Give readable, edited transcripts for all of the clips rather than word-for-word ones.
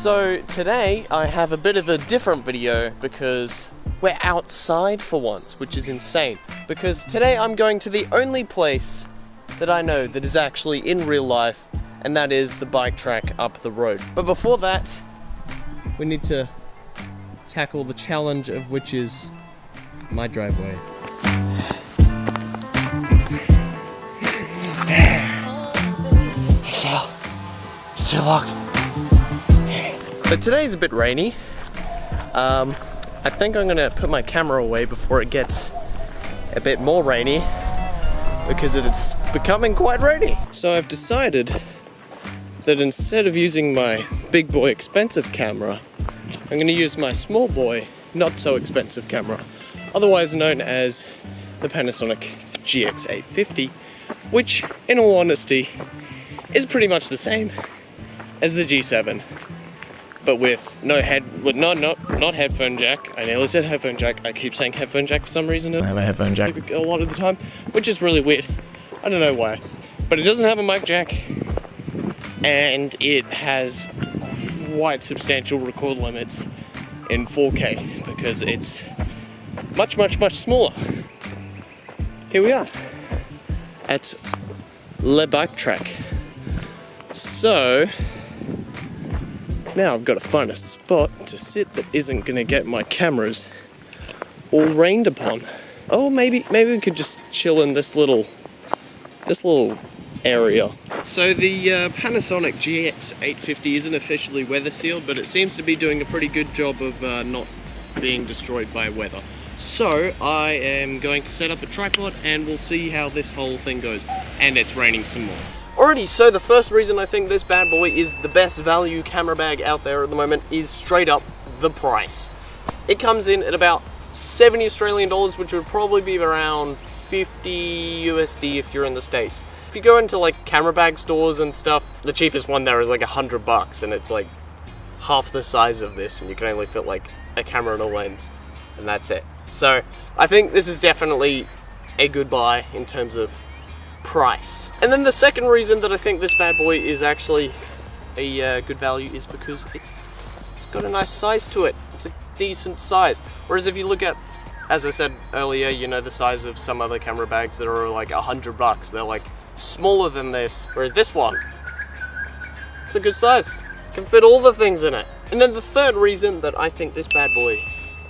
So today I have a bit of a different video because we're outside for once, which is insane. Because today I'm going to the only place that I know that is actually in real life, and that is the bike track up the road. But before that, we need to tackle the challenge of which is my driveway. Hey Sal, it's too long. But today's a bit rainy. I think I'm gonna put my camera away before it gets a bit more rainy because it's becoming quite rainy. So I've decided that instead of using my big boy expensive camera, I'm gonna use my small boy not so expensive camera, otherwise known as the Panasonic GX850, which in all honesty is pretty much the same as the G7, but with not headphone jack. I nearly said headphone jack. I keep saying headphone jack for some reason. I have a headphone jack a lot of the time, which is really weird. I don't know why, but it doesn't have a mic jack, and it has quite substantial record limits in 4K because it's much smaller. Here we are at Le Bike Track. So now I've got to find a spot to sit that isn't going to get my cameras all rained upon. Oh, maybe we could just chill in this little area. So the Panasonic GX850 isn't officially weather sealed, but it seems to be doing a pretty good job of not being destroyed by weather. So I am going to set up a tripod and we'll see how this whole thing goes. And it's raining some more. Alrighty, so the first reason I think this bad boy is the best value camera bag out there at the moment is straight up the price. It comes in at about 70 Australian dollars, which would probably be around 50 USD if you're in the States. If you go into like camera bag stores and stuff, the cheapest one there is like $100 and it's like half the size of this, and you can only fit like a camera and a lens, and that's it. So I think this is definitely a good buy in terms of price. And then the second reason that I think this bad boy is actually a good value is because it's got a nice size to it. It's a decent size. Whereas if you look at, as I said earlier, you know, the size of some other camera bags that are like $100, they're like smaller than this. Whereas this one, it's a good size. Can fit all the things in it. And then the third reason that I think this bad boy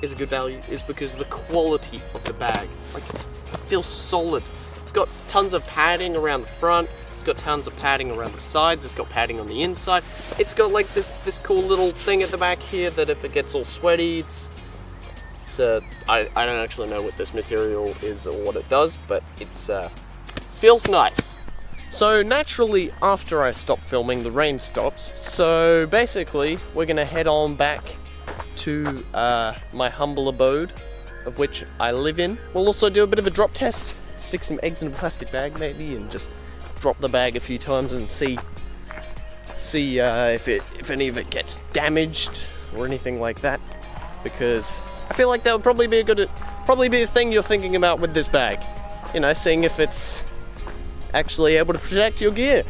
is a good value is because of the quality of the bag. Like, it feels solid. It's got tons of padding around the front. It's got tons of padding around the sides. It's got padding on the inside. It's got like this cool little thing at the back here that if it gets all sweaty, I don't actually know what this material is or what it does, but it's feels nice. So naturally, after I stop filming, the rain stops. So basically, we're gonna head on back to my humble abode, of which I live in. We'll also do a bit of a drop test, stick some eggs in a plastic bag maybe, and just drop the bag a few times and see if any of it gets damaged or anything like that. Because I feel like that would probably be a thing you're thinking about with this bag. You know, seeing if it's actually able to protect your gear.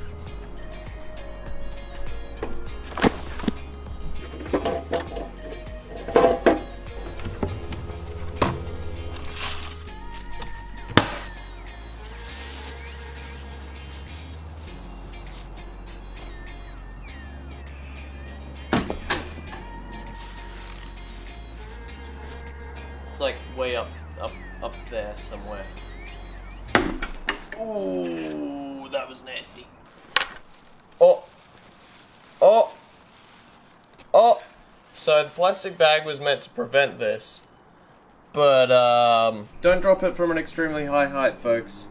It's like way up there somewhere. Ooh, that was nasty. Oh. So the plastic bag was meant to prevent this, but don't drop it from an extremely high height, folks.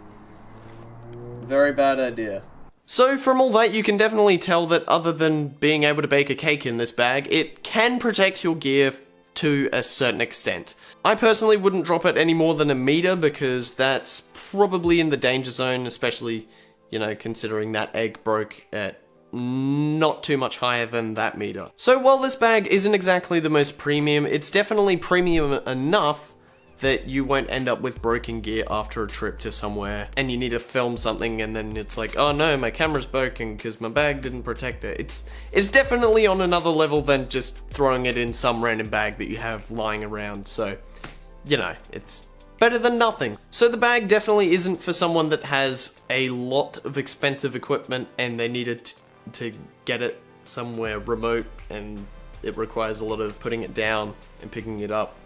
Very bad idea. So from all that, you can definitely tell that other than being able to bake a cake in this bag, it can protect your gear to a certain extent. I personally wouldn't drop it any more than a meter because that's probably in the danger zone, especially, you know, considering that egg broke at not too much higher than that meter. So while this bag isn't exactly the most premium, it's definitely premium enough that you won't end up with broken gear after a trip to somewhere and you need to film something and then it's like, oh no, my camera's broken because my bag didn't protect it. It's definitely on another level than just throwing it in some random bag that you have lying around, so, you know, it's better than nothing. So the bag definitely isn't for someone that has a lot of expensive equipment and they needed to get it somewhere remote and it requires a lot of putting it down and picking it up.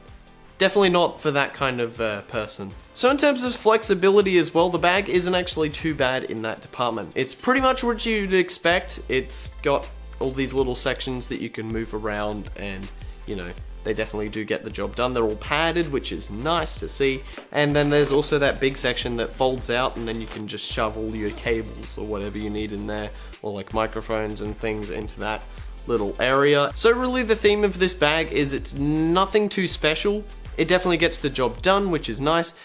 Definitely not for that kind of person. So in terms of flexibility as well, the bag isn't actually too bad in that department. It's pretty much what you'd expect. It's got all these little sections that you can move around and, you know, they definitely do get the job done. They're all padded, which is nice to see. And then there's also that big section that folds out and then you can just shove all your cables or whatever you need in there, or like microphones and things into that little area. So really the theme of this bag is it's nothing too special. It definitely gets the job done, which is nice,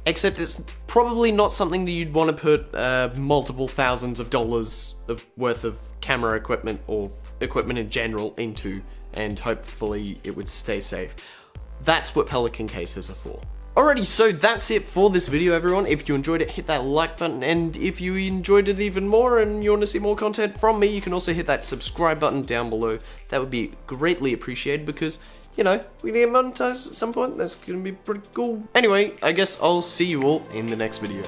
except it's probably not something that you'd want to put multiple thousands of dollars worth of camera equipment or equipment in general into, and hopefully it would stay safe. That's what Pelican cases are for. Alrighty, so that's it for this video, everyone. If you enjoyed it, hit that like button, and if you enjoyed it even more and you want to see more content from me, you can also hit that subscribe button down below. That would be greatly appreciated because, you know, we need to monetize at some point. That's gonna be pretty cool. Anyway, I guess I'll see you all in the next video.